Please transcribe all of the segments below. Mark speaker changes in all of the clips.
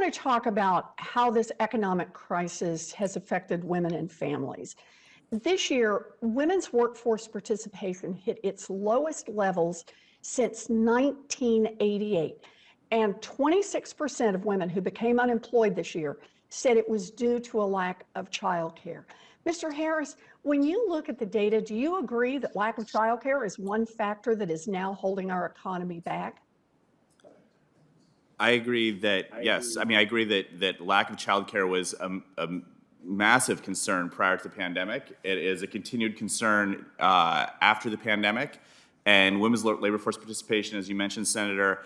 Speaker 1: want to talk about how this economic crisis has affected women and families. This year, women's workforce participation hit its lowest levels since 1988, and 26% of women who became unemployed this year said it was due to a lack of childcare. Mr. Harris, when you look at the data, do you agree that lack of childcare is one factor that is now holding our economy back?
Speaker 2: I agree that, yes. I agree that lack of childcare was a massive concern prior to the pandemic. It is a continued concern after the pandemic. And women's labor force participation, as you mentioned, Senator,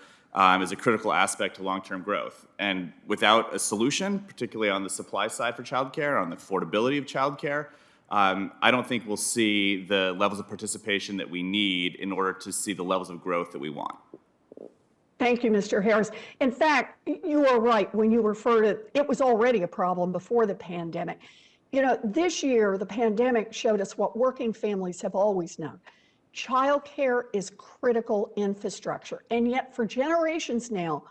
Speaker 2: is a critical aspect to long-term growth. And without a solution, particularly on the supply side for childcare, on the affordability of childcare, I don't think we'll see the levels of participation that we need in order to see the levels of growth that we want.
Speaker 1: Thank you, Mr. Harris. In fact, you are right when you refer to it was already a problem before the pandemic. You know, this year, the pandemic showed us what working families have always known. Childcare is critical infrastructure. And yet, for generations now,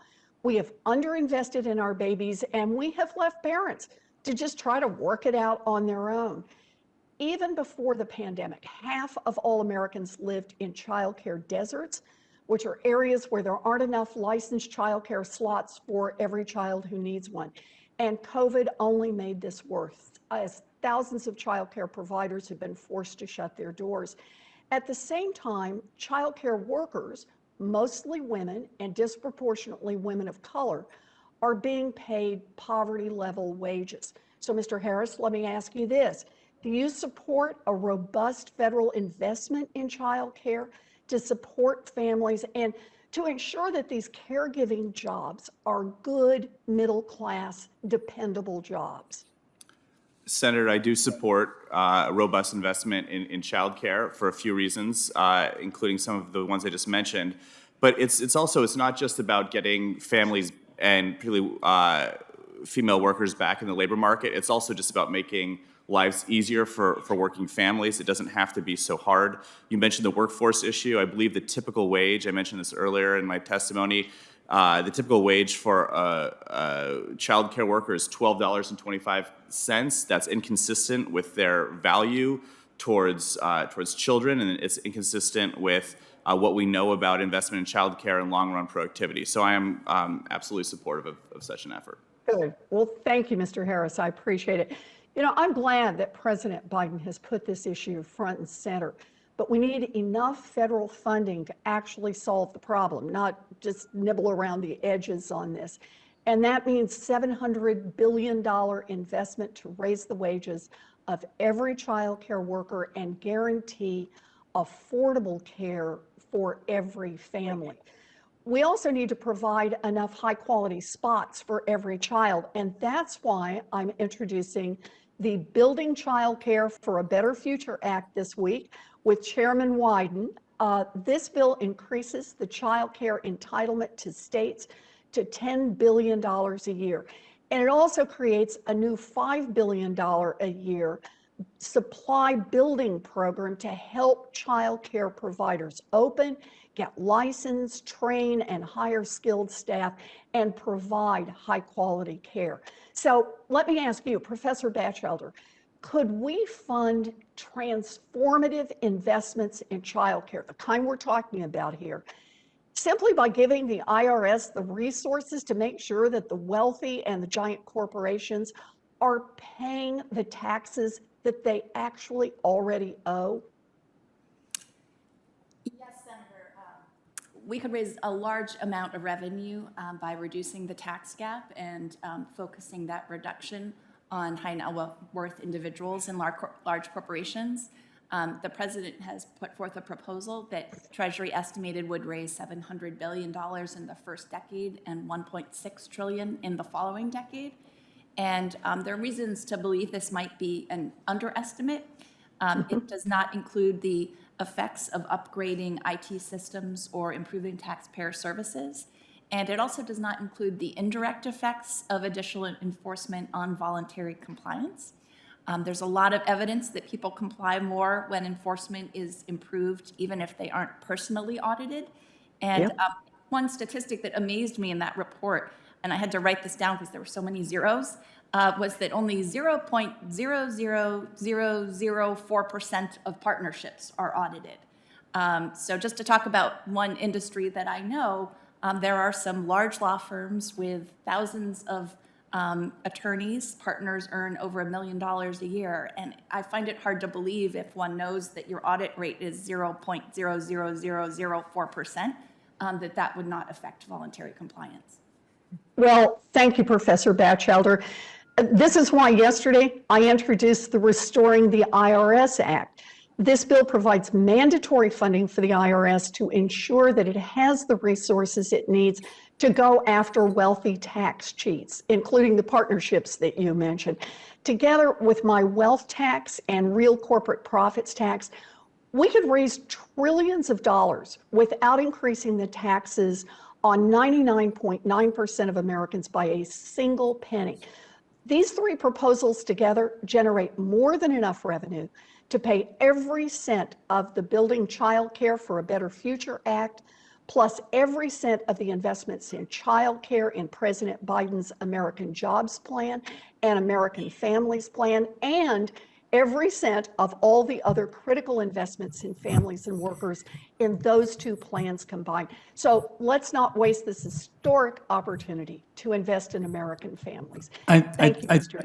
Speaker 1: we have underinvested in our babies and we have left parents to just try to work it out on their own. Even before the pandemic, half of all Americans lived in childcare deserts, which are areas where there aren't enough licensed childcare slots for every child who needs one. And COVID only made this worse, as thousands of childcare providers have been forced to shut their doors. At the same time, childcare workers, mostly women and disproportionately women of color, are being paid poverty-level wages. So, Mr. Harris, let me ask you this. Do you support a robust federal investment in childcare to support families and to ensure that these caregiving jobs are good, middle-class, dependable jobs?
Speaker 2: Senator, I do support a robust investment in childcare for a few reasons, including some of the ones I just mentioned. But it's not just about getting families and particularly female workers back in the labor market. It's also just about making lives easier for working families. It doesn't have to be so hard. You mentioned the workforce issue. I believe the typical wage, I mentioned this earlier in my testimony, the typical wage for a child care worker is $12.25. That's inconsistent with their value towards children, and it's inconsistent with what we know about investment in child care and long-run productivity. So I am absolutely supportive of such an effort.
Speaker 1: Good. Well, thank you, Mr. Harris. I appreciate it. You know, I'm glad that President Biden has put this issue front and center, but we need enough federal funding to actually solve the problem, not just nibble around the edges on this. And that means $700 billion investment to raise the wages of every child care worker and guarantee affordable care for every family. We also need to provide enough high quality spots for every child. And that's why I'm introducing the Building Child Care for a Better Future Act this week with Chairman Wyden. This bill increases the child care entitlement to states to $10 billion a year. And it also creates a new $5 billion a year supply building program to help child care providers open, get licensed, train, and hire skilled staff, and provide high quality care. So let me ask you, Professor Batchelder, could we fund transformative investments in child care, the kind we're talking about here, simply by giving the IRS the resources to make sure that the wealthy and the giant corporations are paying the taxes that they actually already owe?
Speaker 3: Yes, Senator. We could raise a large amount of revenue by reducing the tax gap and focusing that reduction on high net worth individuals and large corporations. The president has put forth a proposal that Treasury estimated would raise $700 billion in the first decade and $1.6 trillion in the following decade. And there are reasons to believe this might be an underestimate. It does not include the effects of upgrading IT systems or improving taxpayer services. And it also does not include the indirect effects of additional enforcement on voluntary compliance. There's a lot of evidence that people comply more when enforcement is improved, even if they aren't personally audited. And one statistic that amazed me in that report and I had to write this down because there were so many zeros, was that only 0.00004% of partnerships are audited. So just to talk about one industry that I know, there are some large law firms with thousands of attorneys. Partners earn over $1 million a year, and I find it hard to believe, if one knows that your audit rate is 0.00004%, that would not affect voluntary compliance.
Speaker 1: Well, thank you, Professor Batchelder. This is why yesterday I introduced the Restoring the IRS Act. This bill provides mandatory funding for the IRS to ensure that it has the resources it needs to go after wealthy tax cheats, including the partnerships that you mentioned. Together with my wealth tax and real corporate profits tax, we could raise trillions of dollars without increasing the taxes on 99.9% of Americans by a single penny. These three proposals together generate more than enough revenue to pay every cent of the Building Child Care for a Better Future Act, plus every cent of the investments in child care in President Biden's American Jobs Plan and American Families Plan, and every cent of all the other critical investments in families and workers in those two plans combined. So let's not waste this historic opportunity to invest in American families. Thank you, Mr. Chair.